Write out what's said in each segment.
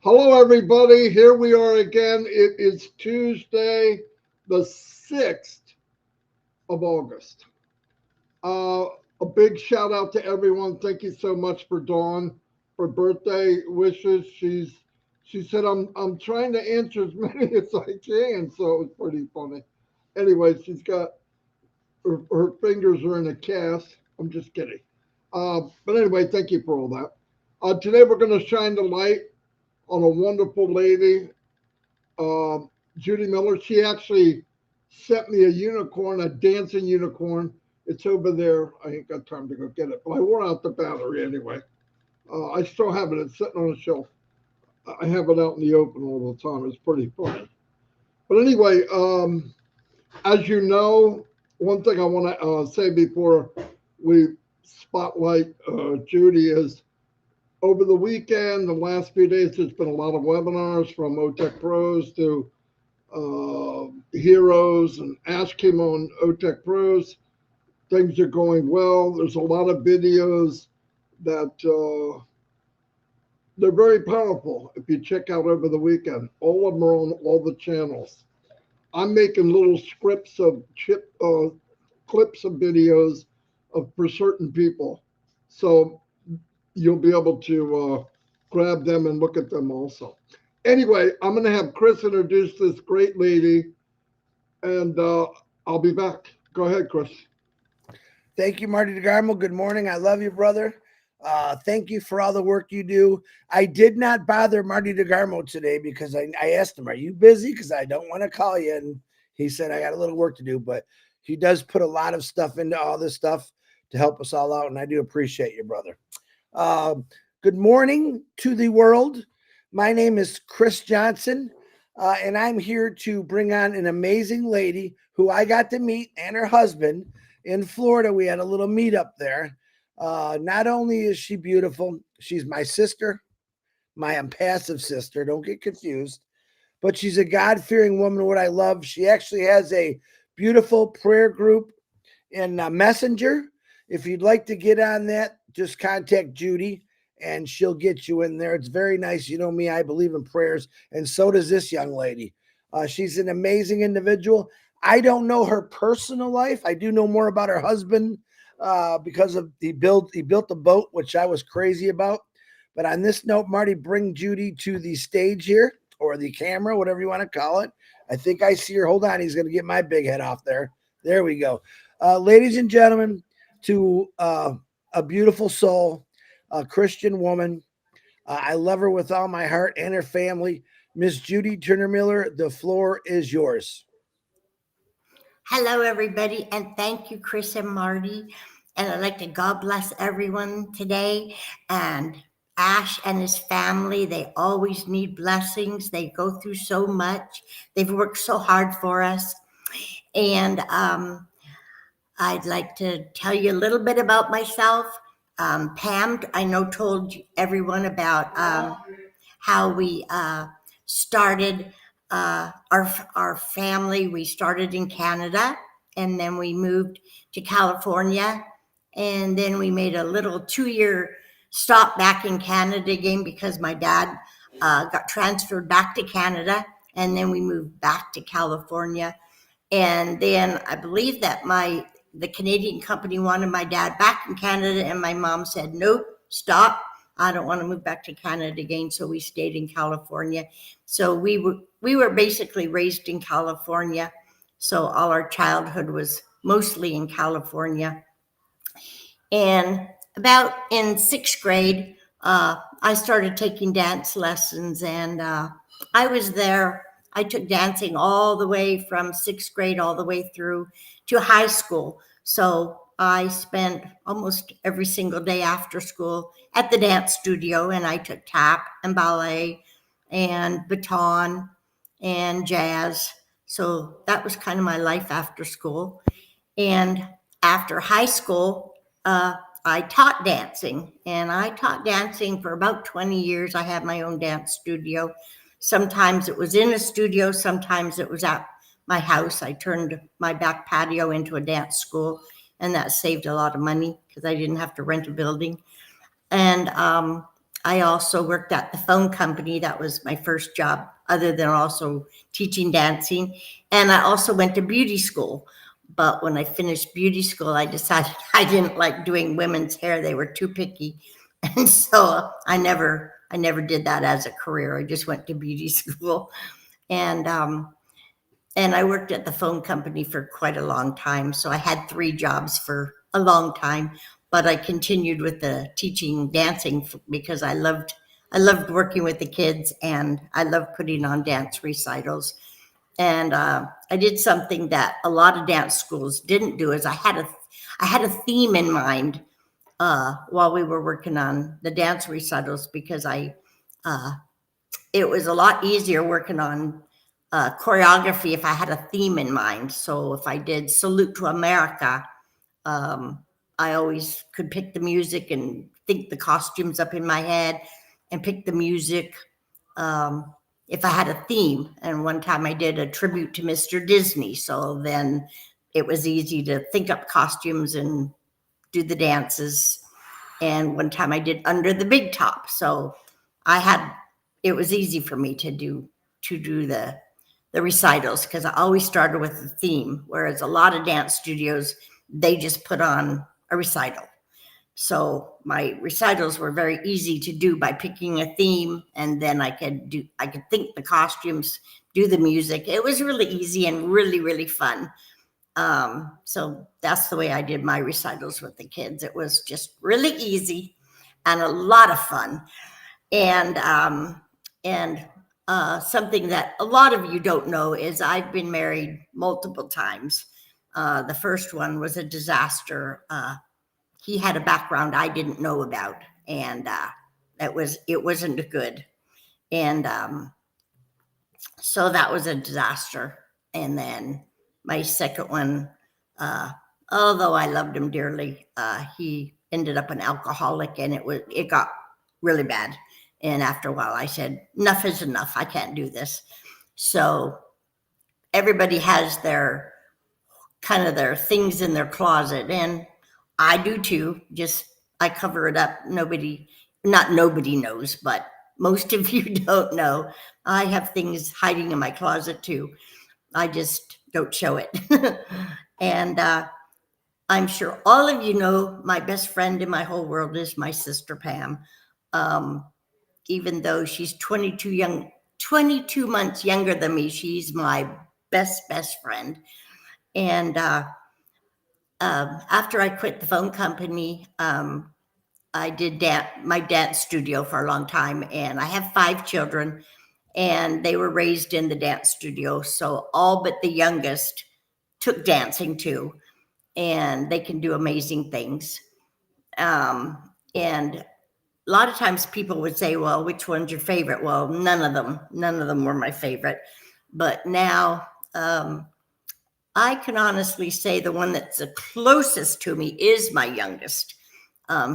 Hello, everybody. Here we are again. It is Tuesday, the 6th of August. Uh, a big shout out to everyone. Thank you so much for Dawn for birthday wishes. She said I'm trying to answer as many as I can, so it was pretty funny. Anyway, she's got her fingers are in a cast. I'm just kidding. But anyway, thank you for all that. Today we're going to shine the light on a wonderful lady, uh, Judy Miller. She actually sent me a unicorn, a dancing unicorn. It's over there. I ain't got time to go get it, but I wore out the battery anyway. I still have it. It's sitting on a shelf. I have it out in the open all the time. It's pretty funny. But anyway, as you know, one thing I want to say before we spotlight Judy is over the weekend, the last few days, there's been a lot of webinars from OTech Pros to Heroes, and Ask him on OTech Pros. Things are going well. There's a lot of videos that they're very powerful. If you check out over the weekend, all of them are on all the channels. I'm making little scripts of clips of videos for certain people. So you'll be able to grab them and look at them also. Anyway, I'm going to have Chris introduce this great lady, and I'll be back. Go ahead, Chris. Thank you, Marty DeGarmo. Good morning. I love you, brother. Thank you for all the work you do. I did not bother Marty DeGarmo today because I asked him, are you busy? Because I don't want to call you. And he said, I got a little work to do. But he does put a lot of stuff into all this stuff to help us all out. And I do appreciate you, brother. Good morning to the world. My name is Chris Johnson, and I'm here to bring on an amazing lady who I got to meet, and her husband in Florida. We had a little meetup there. Not only is she beautiful, she's my sister, my Onpassive sister. Don't get confused. But she's a God-fearing woman, what I love. She actually has a beautiful prayer group in Messenger. If you'd like to get on that, just contact Judy and she'll get you in there. It's very nice. You know me, I believe in prayers, and so does this young lady. She's an amazing individual. I don't know her personal life. I do know more about her husband because of he built a boat, which I was crazy about. But on this note, Marty, bring Judy to the stage here, or the camera, whatever you want to call it. I think I see her. Hold on. He's going to get my big head off there. There we go. Ladies and gentlemen, to a beautiful soul, a Christian woman. I love her with all my heart, and her family. Miss Judy Turner Miller, the floor is yours. Hello, everybody, and thank you, Chris and Marty. And I'd like to God bless everyone today. And Ash and his family, they always need blessings. They go through so much. They've worked so hard for us. And I'd like to tell you a little bit about myself. Pam, I know, told everyone about how we started our family. We started in Canada, and then we moved to California, and then we made a little 2-year stop back in Canada again because my dad got transferred back to Canada, and then we moved back to California. And then I believe that the Canadian company wanted my dad back in Canada, and my mom said, nope, stop. I don't want to move back to Canada again. So we stayed in California. So we were basically raised in California. So all our childhood was mostly in California. And about in 6th grade, I started taking dance lessons, and I was there. I took dancing all the way from 6th grade all the way through to high school. So I spent almost every single day after school at the dance studio, and I took tap and ballet and baton and jazz. So that was kind of my life after school. And after high school, I taught dancing, and I taught dancing for about 20 years. I had my own dance studio. Sometimes it was in a studio, sometimes it was at my house. I turned my back patio into a dance school, and that saved a lot of money because I didn't have to rent a building. And I also worked at the phone company. That was my first job, other than also teaching dancing. And I also went to beauty school. But when I finished beauty school, I decided I didn't like doing women's hair. They were too picky. And so I never did that as a career. I just went to beauty school. And I worked at the phone company for quite a long time. So I had 3 jobs for a long time, but I continued with the teaching dancing because I loved working with the kids, and I loved putting on dance recitals. And I did something that a lot of dance schools didn't do, is I had a theme in mind while we were working on the dance recitals, because it was a lot easier working on choreography if I had a theme in mind. So if I did Salute to America, I always could pick the music and think the costumes up in my head and pick the music if I had a theme. And one time I did a tribute to Mr. Disney. So then it was easy to think up costumes and do the dances. And one time I did Under the Big Top. So it was easy for me to do the recitals, because I always started with a theme, whereas a lot of dance studios, they just put on a recital. So my recitals were very easy to do by picking a theme, and then I could think the costumes, do the music. It was really easy and really, really fun. So that's the way I did my recitals with the kids. It was just really easy and a lot of fun. And something that a lot of you don't know is I've been married multiple times. The first one was a disaster. He had a background I didn't know about, and it wasn't good. And so that was a disaster. And then my second one, although I loved him dearly, he ended up an alcoholic, and it got really bad. And after a while, I said, enough is enough. I can't do this. So everybody has their things in their closet, and I do too. Just I cover it up. Nobody knows, but most of you don't know. I have things hiding in my closet too. I just don't show it. And I'm sure all of you know my best friend in my whole world is my sister Pam. Even though she's 22 months younger than me, she's my best friend. And after I quit the phone company, I did my dance studio for a long time, and I have 5 children, and they were raised in the dance studio. So all but the youngest took dancing too, and they can do amazing things. And a lot of times people would say, well, which one's your favorite? Well, none of them were my favorite. But now I can honestly say the one that's the closest to me is my youngest.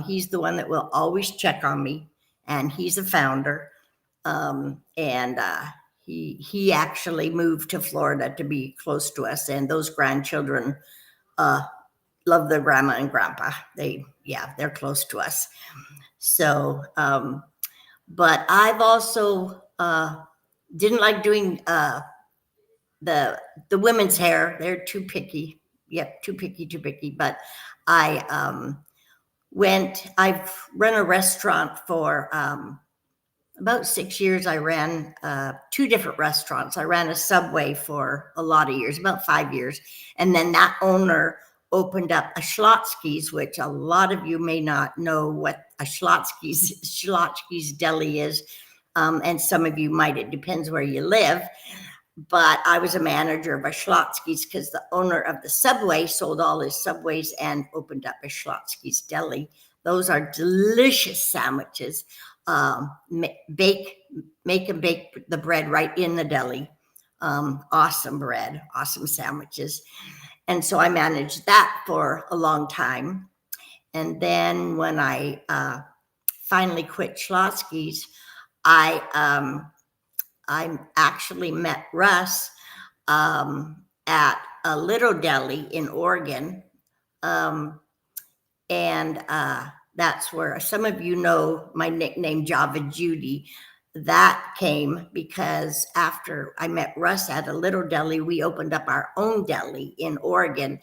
He's the one that will always check on me, and he's a founder. And he actually moved to Florida to be close to us, and those grandchildren love their grandma and grandpa. They're close to us. So, but I've also didn't like doing the women's hair. They're too picky. Yep, too picky. But I've run a restaurant for about 6 years. I ran 2 different restaurants. I ran a Subway for a lot of years, about 5 years. And then that owner opened up a Schlotzsky's, which a lot of you may not know what a Schlotzsky's deli is. And some of you might, it depends where you live. But I was a manager of a Schlotzsky's because the owner of the Subway sold all his Subways and opened up a Schlotzsky's deli. Those are delicious sandwiches. Make and bake the bread right in the deli. Awesome bread, awesome sandwiches. And so I managed that for a long time. And then when I finally quit Schlotzsky's, I actually met Russ at a little deli in Oregon. And that's where some of you know my nickname Java Judy. That came because after I met Russ at a little deli, we opened up our own deli in Oregon.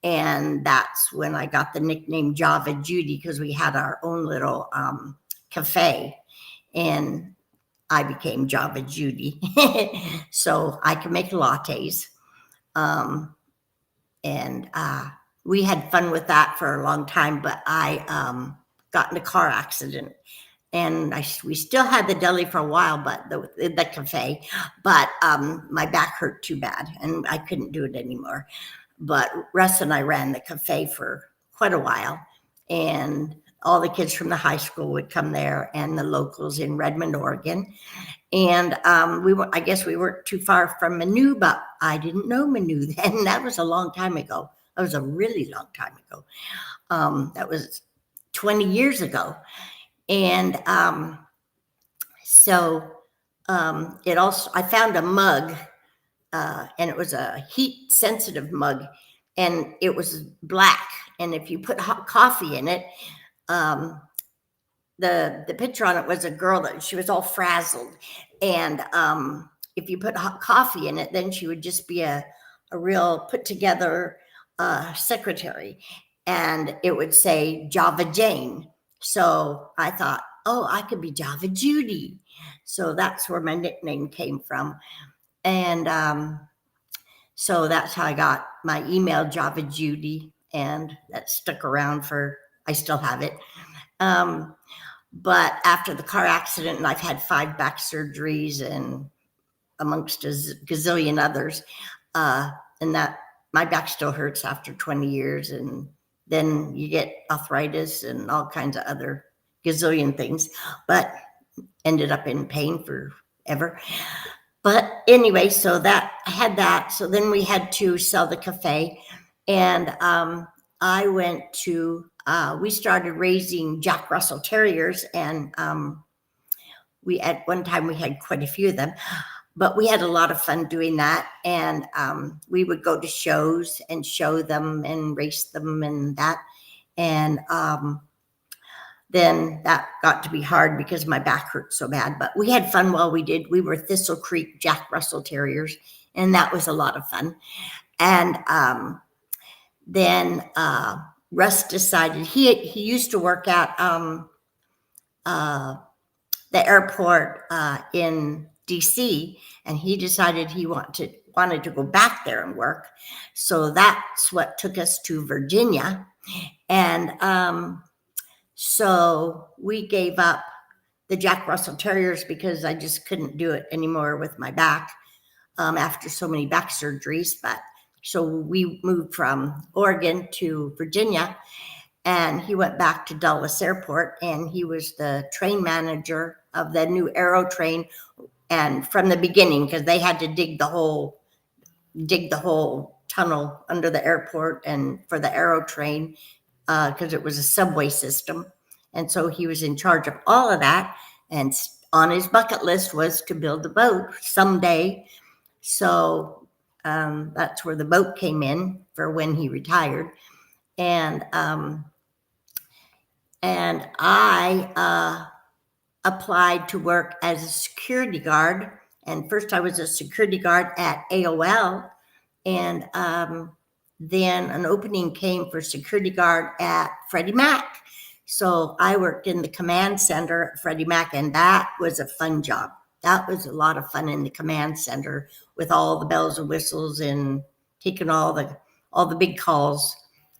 And that's when I got the nickname Java Judy, because we had our own little cafe. And I became Java Judy. So I can make lattes. And we had fun with that for a long time, but I got in a car accident. And we still had the deli for a while, but the cafe, but my back hurt too bad and I couldn't do it anymore. But Russ and I ran the cafe for quite a while, and all the kids from the high school would come there and the locals in Redmond, Oregon. And I guess we weren't too far from Manu, but I didn't know Manu then. That was a long time ago. That was a really long time ago. That was 20 years ago. And it also, I found a mug, and it was a heat sensitive mug, and it was black. And if you put hot coffee in it, the picture on it was a girl that she was all frazzled. And if you put hot coffee in it, then she would just be a real put together secretary. And it would say Java Jane. So I thought, oh, I could be Java Judy. So that's where my nickname came from. And so that's how I got my email, Java Judy, and that stuck around I still have it. But after the car accident, and I've had 5 back surgeries and amongst a gazillion others, and that my back still hurts after 20 years. And then you get arthritis and all kinds of other gazillion things, but ended up in pain forever. But anyway, so that I had that. So then we had to sell the cafe, and I went to, we started raising Jack Russell Terriers, and at one time we had quite a few of them, but we had a lot of fun doing that. And we would go to shows and show them and race them and that. And then that got to be hard because my back hurt so bad, but we had fun while we did. We were Thistle Creek Jack Russell Terriers, and that was a lot of fun. And then Russ decided, he used to work at the airport in DC, and he decided he wanted to go back there and work. So that's what took us to Virginia. And so we gave up the Jack Russell Terriers because I just couldn't do it anymore with my back after so many back surgeries. But so we moved from Oregon to Virginia, and he went back to Dulles Airport, and he was the train manager of the new Aero train. And from the beginning, because they had to dig the whole tunnel under the airport and for the Aero train, because it was a subway system. And so he was in charge of all of that. And on his bucket list was to build a boat someday. So that's where the boat came in for when he retired. And I applied to work as a security guard. And first I was a security guard at AOL. And then an opening came for security guard at Freddie Mac. So I worked in the command center at Freddie Mac, and that was a fun job. That was a lot of fun in the command center with all the bells and whistles and taking all the big calls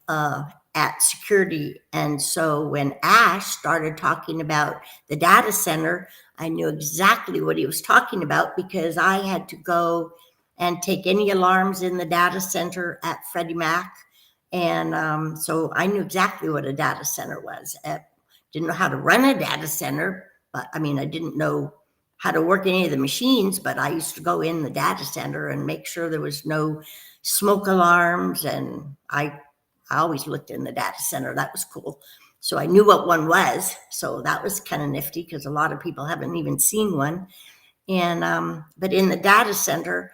at security. And so when Ash started talking about the data center, I knew exactly what he was talking about, because I had to go and take any alarms in the data center at Freddie Mac. And so I knew exactly what a data center was. Didn't know how to run a data center, but I mean, I didn't know how to work any of the machines, but I used to go in the data center and make sure there was no smoke alarms. And I always looked in the data center. That was cool. So I knew what one was. So that was kind of nifty, because a lot of people haven't even seen one. And but in the data center,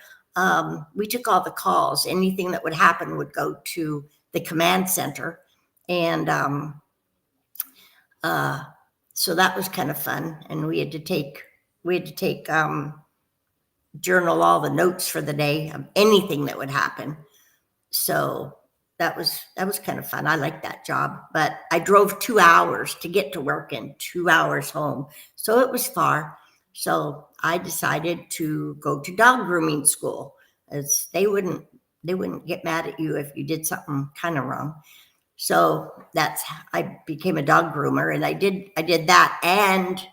we took all the calls. Anything that would happen would go to the command center. And So that was kind of fun, and we had to take journal all the notes for the day of anything that would happen. So that was kind of fun. I liked that job, but I drove 2 hours to get to work and 2 hours home, so it was far. So I decided to go to dog grooming school, as they wouldn't get mad at you if you did something kind of wrong. So that's I became a dog groomer, and I did that and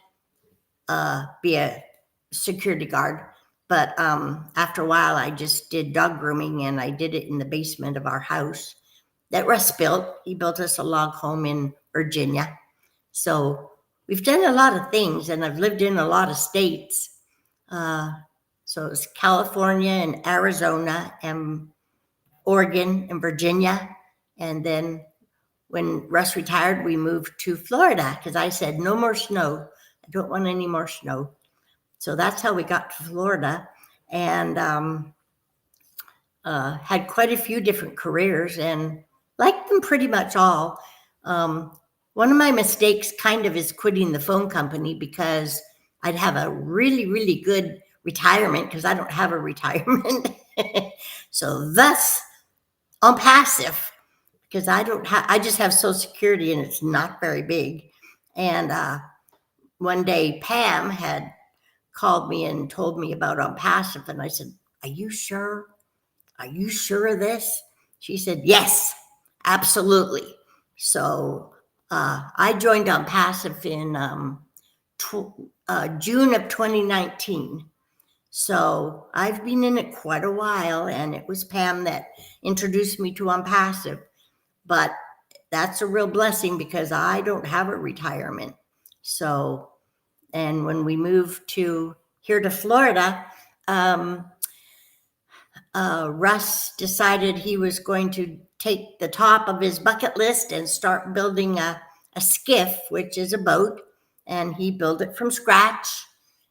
be a security guard. But after a while, I just did dog grooming, and I did it in the basement of our house that Russ built. He built us a log home in Virginia. So we've done a lot of things, and I've lived in a lot of states. So it's California and Arizona and Oregon and Virginia. And then when Russ retired, we moved to Florida because I said, no more snow. I don't want any more snow. So that's how we got to Florida, and had quite a few different careers and liked them pretty much all. One of my mistakes kind of is quitting the phone company because I'd have a really, really good retirement because I don't have a retirement. So thus, Onpassive, because I just have Social Security and it's not very big. And one day Pam had called me and told me about Onpassive, and I said, are you sure? Are you sure of this? She said, yes, absolutely. So I joined Onpassive in June of 2019. So I've been in it quite a while, and it was Pam that introduced me to Onpassive. But that's a real blessing because I don't have a retirement. So, and when we moved here to Florida, Russ decided he was going to take the top of his bucket list and start building a skiff, which is a boat, and he built it from scratch.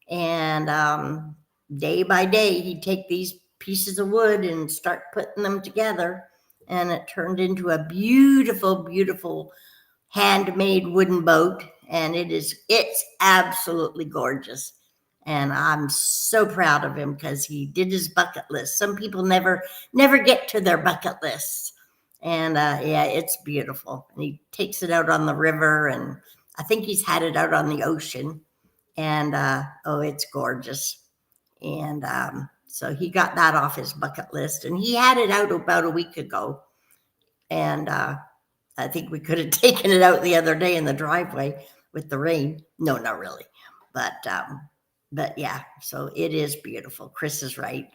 And day by day, he'd take these pieces of wood and start putting them together, and it turned into a beautiful, beautiful handmade wooden boat, and it's absolutely gorgeous. And I'm so proud of him because he did his bucket list. Some people never get to their bucket lists. And yeah, it's beautiful. And he takes it out on the river, and I think he's had it out on the ocean. And oh, it's gorgeous. And so he got that off his bucket list, and he had it out about a week ago. And I think we could have taken it out the other day in the driveway with the rain. No, not really. But yeah, so it is beautiful. Chris is right.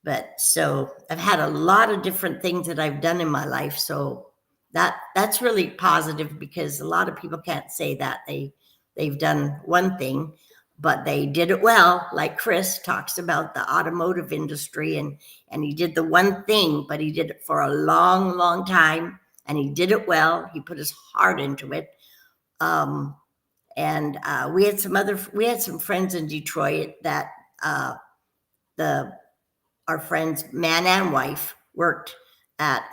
But so I've had a lot of different things that I've done in my life. So that's really positive because a lot of people can't say that they've done one thing, but they did it well. Like Chris talks about the automotive industry, and he did the one thing, but he did it for a long, long time, and he did it well. He put his heart into it. And we had some friends in Detroit that our friends, man and wife, worked at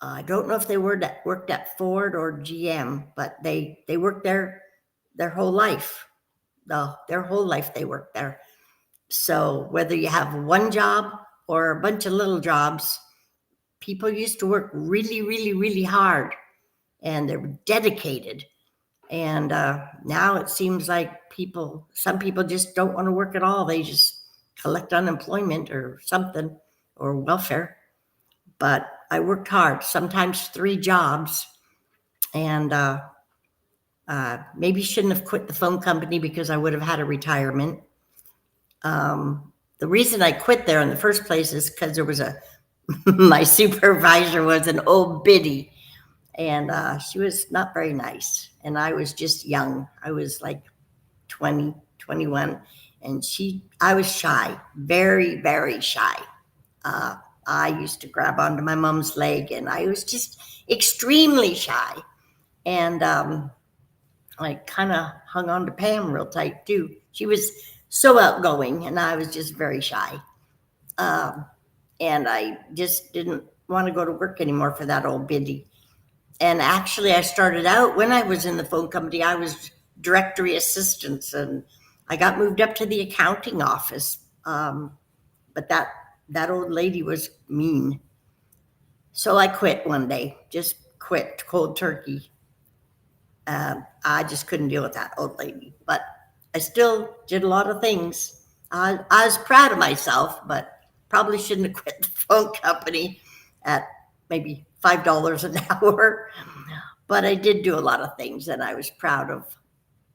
I don't know if they worked at Ford or GM, but they worked there their whole life. Their whole life they worked there. So whether you have one job or a bunch of little jobs, people used to work really, really, really hard, and they were dedicated. And now it seems like some people just don't want to work at all. They just collect unemployment or something, or welfare. But I worked hard, sometimes 3 jobs, and maybe shouldn't have quit the phone company because I would have had a retirement. The reason I quit there in the first place is because there was my supervisor was an old biddy, and she was not very nice. And I was just young. I was like 20, 21, and I was shy, very, very shy. I used to grab onto my mom's leg, and I was just extremely shy. And I kind of hung on to Pam real tight too. She was so outgoing, and I was just very shy. And I just didn't want to go to work anymore for that old biddy. And actually, I started out when I was in the phone company, I was directory assistant, and I got moved up to the accounting office. But that old lady was mean. So I quit one day, just quit cold turkey. I just couldn't deal with that old lady. But I still did a lot of things. I was proud of myself, but probably shouldn't have quit the phone company at maybe $5 an hour. But I did do a lot of things, and I was proud of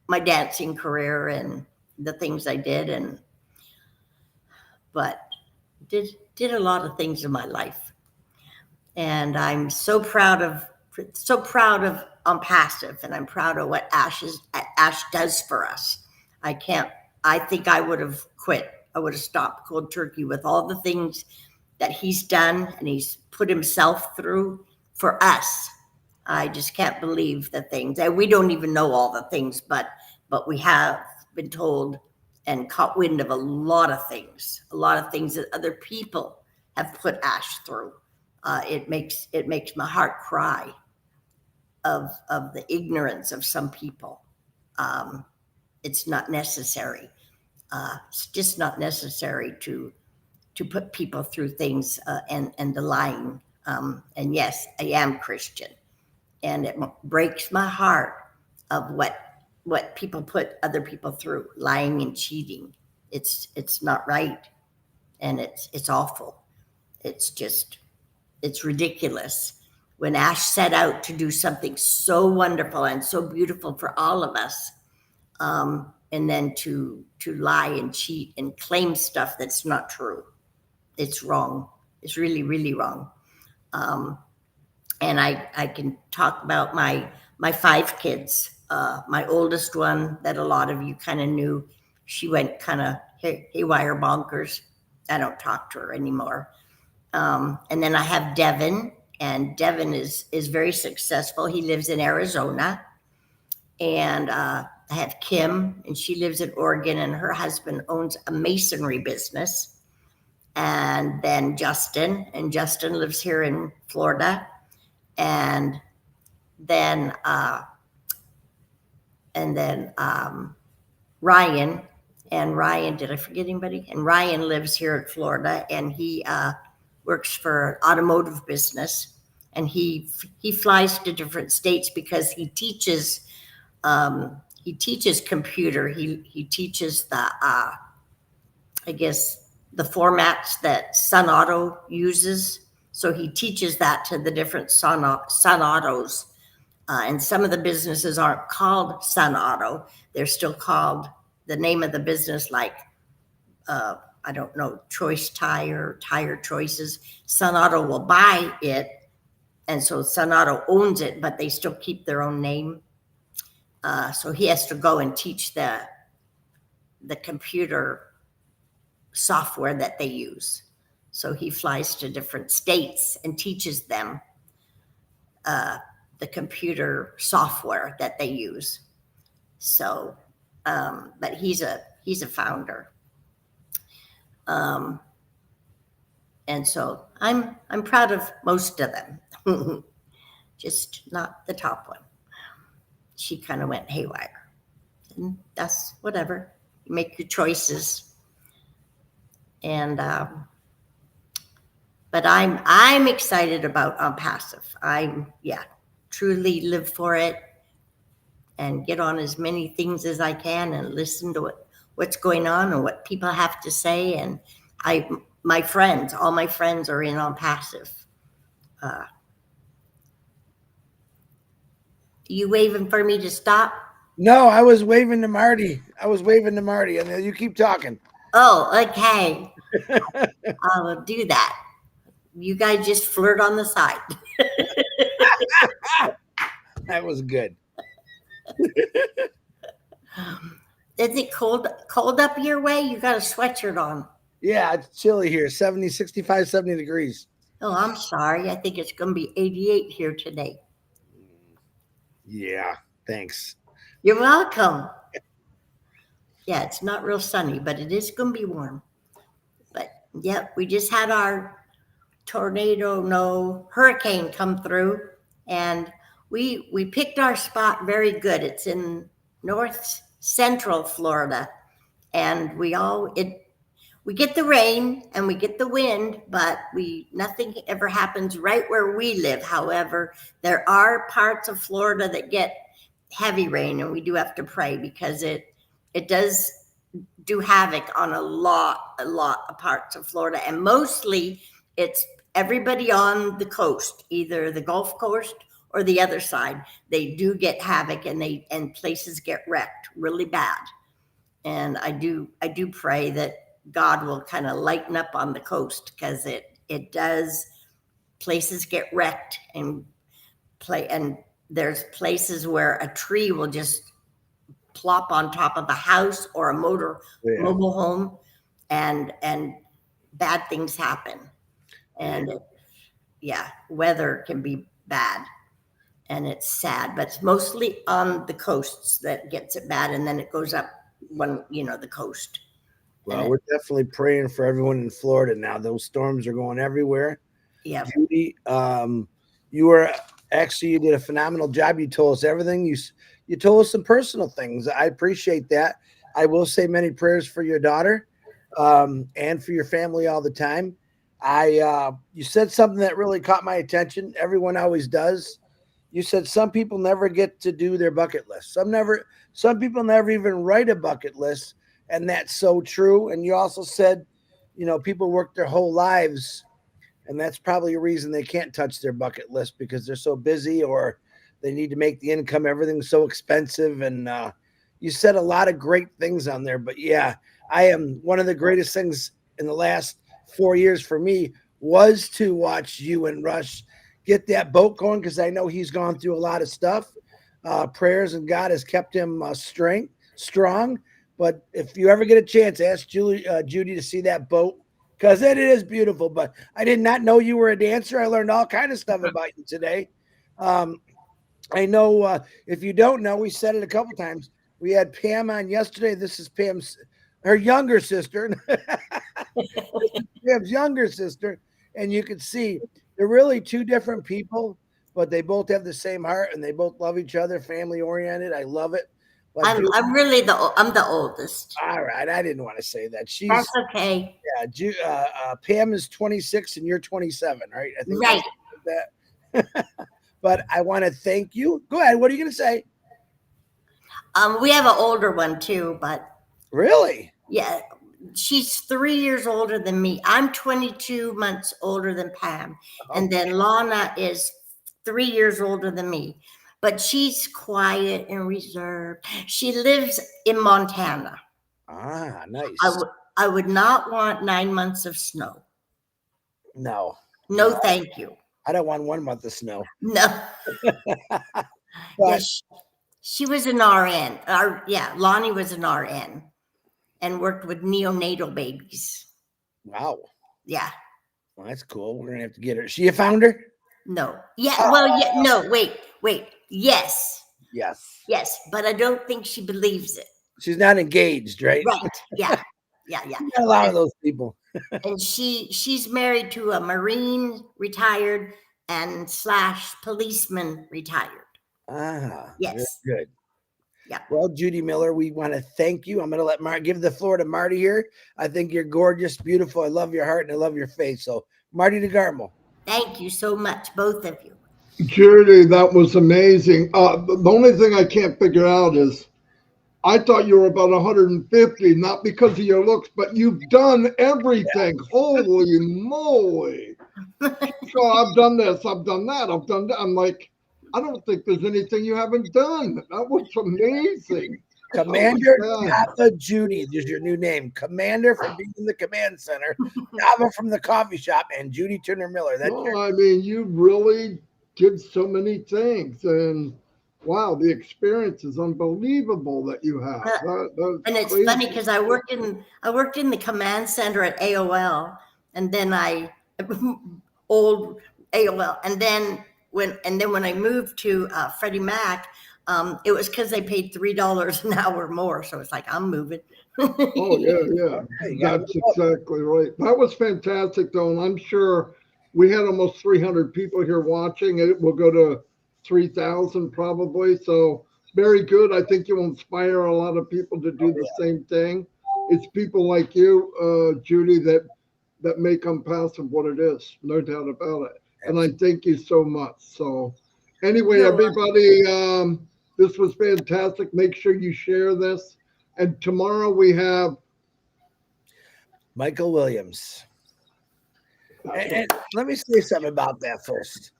my dancing career and the things I did, but did a lot of things in my life. And I'm so proud of Onpassive, and I'm proud of what Ash does for us. I think I would have quit. I would have stopped cold turkey with all the things that he's done and he's put himself through for us. I just can't believe the things, and we don't even know all the things, but we have been told and caught wind of a lot of things that other people have put Ash through. It makes my heart cry of the ignorance of some people. It's not necessary. It's just not necessary to put people through things, and the lying. And yes, I am Christian, and it breaks my heart of what people put other people through, lying and cheating. It's not right, and it's awful. It's ridiculous. When Ash set out to do something so wonderful and so beautiful for all of us, and then to lie and cheat and claim stuff that's not true, it's wrong. It's really, really wrong. And I can talk about my 5 kids. My oldest one, that a lot of you kind of knew, she went kind of haywire bonkers. I don't talk to her anymore. And then I have Devin, and Devin is very successful. He lives in Arizona. And I have Kim, and she lives in Oregon, and her husband owns a masonry business. And then Justin, and Justin lives here in Florida. And then Ryan, and Ryan, did I forget anybody? And Ryan lives here in Florida, and he works for an automotive business, and he flies to different states because he teaches computer. He teaches the I guess the formats that Sun Auto uses. So he teaches that to the different Sun Autos. And some of the businesses aren't called Sun Auto. They're still called the name of the business, like, I don't know, Choice Tire Choices. Sun Auto will buy it. And so Sun Auto owns it, but they still keep their own name. So he has to go and teach the computer software that they use. So he flies to different states and teaches them the computer software that they use. So, but he's a founder. And so I'm proud of most of them, just not the top one. She kind of went haywire, and that's whatever. You make your choices. And but I'm excited about Onpassive. Truly live for it and get on as many things as I can and listen to what's going on and what people have to say. And all my friends are in Onpassive. You waving for me to stop? No, I was waving to Marty. And you keep talking. Oh, okay. I will do that. You guys just flirt on the side. That was good. Is it cold up your way? You got a sweatshirt on. Yeah, it's chilly here. 65, 70 degrees. Oh, I'm sorry. I think it's going to be 88 here today. Yeah, thanks. You're welcome. Yeah, it's not real sunny, but it is going to be warm. But yeah, we just had our hurricane come through, and we picked our spot very good. It's in north central Florida, and we get the rain and we get the wind, but nothing ever happens right where we live. However, there are parts of Florida that get heavy rain, and we do have to pray because it does do havoc on a lot of parts of Florida, and mostly it's everybody on the coast, either the Gulf Coast or the other side. They do get havoc, and places get wrecked really bad. And I do pray that God will kind of lighten up on the coast, because it does. Places get wrecked, and there's places where a tree will just plop on top of a house or a mobile home, and bad things happen. And weather can be bad, and it's sad, but it's mostly on the coasts that gets it bad, and then it goes up the coast. Well, we're definitely praying for everyone in Florida now. Those storms are going everywhere. Yeah. Judy, you did a phenomenal job. You told us everything. You told us some personal things. I appreciate that. I will say many prayers for your daughter, and for your family all the time. You said something that really caught my attention. Everyone always does. You said some people never get to do their bucket list. Some people never even write a bucket list. And that's so true. And you also said, people work their whole lives, and that's probably a reason they can't touch their bucket list, because they're so busy, or they need to make the income. Everything's so expensive. And you said a lot of great things on there. But yeah, one of the greatest things in the last 4 years for me was to watch you and Rush get that boat going, because I know he's gone through a lot of stuff. Prayers, and God has kept him strong. But if you ever get a chance, ask Judy to see that boat, because it is beautiful. But I did not know you were a dancer. I learned all kind of stuff about you today. I know, if you don't know, we said it a couple times. We had Pam on yesterday. This is her younger sister. Pam's younger sister. And you can see they're really two different people, but they both have the same heart, and they both love each other, family oriented. I love it. I'm the oldest. All right, I didn't want to say that. That's okay. Yeah, Pam is 26 and you're 27, right? I think right. That. But I want to thank you. Go ahead. What are you going to say? We have an older one too, but really, yeah, she's 3 years older than me. I'm 22 months older than Pam, and then Lana is 3 years older than me. But she's quiet and reserved. She lives in Montana. Ah, nice. I would not want 9 months of snow. No, thank you. I don't want 1 month of snow. No. Yes, she was an RN. Lonnie was an RN and worked with neonatal babies. Wow. Yeah. Well, that's cool. We're going to have to get her. Is she a founder? No. Yeah. Well, yeah. No, wait. Yes. Yes. But I don't think she believes it. She's not engaged, right? Right. Yeah. Not a lot of those people. And she's married to a Marine retired and / policeman retired. Ah, yes. Good. Yeah. Well, Judy Miller, we want to thank you. I'm going to give the floor to Marty here. I think you're gorgeous, beautiful. I love your heart and I love your face. So, Marty DeGarmo. Thank you so much, both of you. Judy, that was amazing. The only thing I can't figure out is I thought you were about 150, not because of your looks, but you've done everything. Yeah. Holy moly. So I've done this, I've done that, I've done that. I'm like, I don't think there's anything you haven't done. That was amazing. Commander Java Judy is your new name. Commander from being in the command center, Java from the coffee shop, and Judy Turner Miller. I mean, you really did so many things, and wow, the experience is unbelievable that you have. And it's crazy. Funny because I worked in the command center at AOL, and then old AOL, and then when I moved to Freddie Mac, it was because they paid $3 an hour more. So it's like, I'm moving. Oh yeah. That's exactly right. That was fantastic though. And I'm sure we had almost 300 people here watching. It will go to 3,000 probably. So very good. I think you'll inspire a lot of people to do the same thing. It's people like you, Judy, that make Onpassive what it is. No doubt about it. And I thank you so much. So anyway, everybody, this was fantastic. Make sure you share this. And tomorrow we have Michael Williams. And let me say something about that first.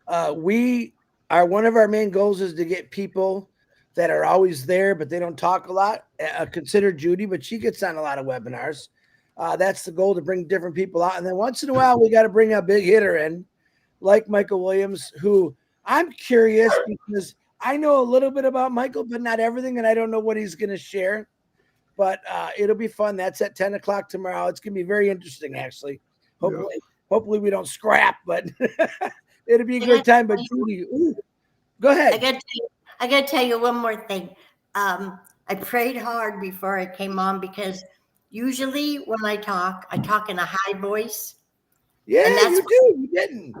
One of our main goals is to get people that are always there, but they don't talk a lot. Consider Judy, but she gets on a lot of webinars. That's the goal, to bring different people out. And then once in a while, we got to bring a big hitter in, like Michael Williams, who I'm curious because I know a little bit about Michael, but not everything. And I don't know what he's going to share, but it'll be fun. That's at 10 o'clock tomorrow. It's going to be very interesting, actually. Hopefully we don't scrap, but it'll be a great time. But Judy, go ahead. I got to tell you one more thing. I prayed hard before I came on because usually when I talk in a high voice. Yeah, you do. You didn't.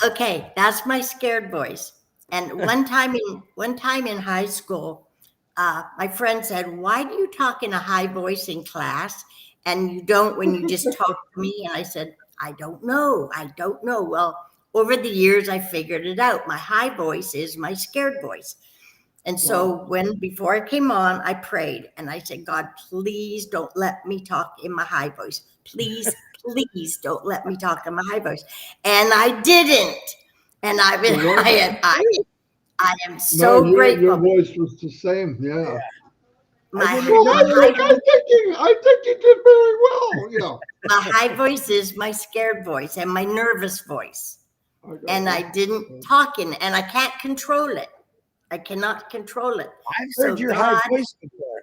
Okay, that's my scared voice. And one time in high school, my friend said, "Why do you talk in a high voice in class and you don't when you just talk to me?" And I said, I don't know. Well, over the years, I figured it out. My high voice is my scared voice. And so before I came on, I prayed and I said, God, please don't let me talk in my high voice. Please, please don't let me talk in my high voice. And I didn't. And I am so grateful. Your voice was the same. Yeah. I think you did very well. Yeah. My high voice is my scared voice and my nervous voice. And I didn't talk in, and I can't control it. I cannot control it. I've heard your high voice before.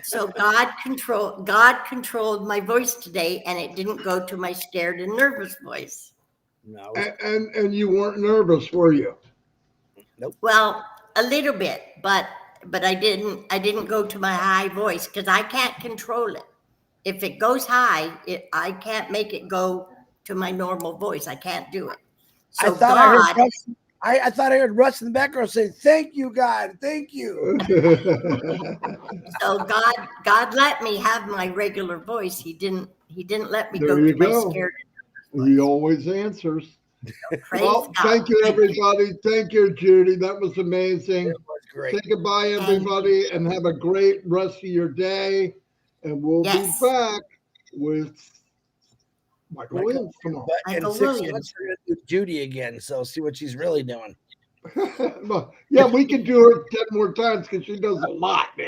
So God controlled my voice today, and it didn't go to my scared and nervous voice. No. And you weren't nervous, were you? Nope. Well, a little bit, but I didn't go to my high voice because I can't control it. If it goes high, I can't make it go to my normal voice. I can't do it. So I thought I heard Russ in the background say, "Thank you, God, thank you." So God let me have my regular voice. He didn't let me go to my scared. He always answers. Well, thank you, everybody. Thank you, Judy. That was amazing. It was great. Say goodbye, everybody, and have a great rest of your day. And we'll be back with Michael Williams tomorrow. And 6 months we're going to do Judy again, so see what she's really doing. Yeah, we can do her 10 more times because she does a lot, man.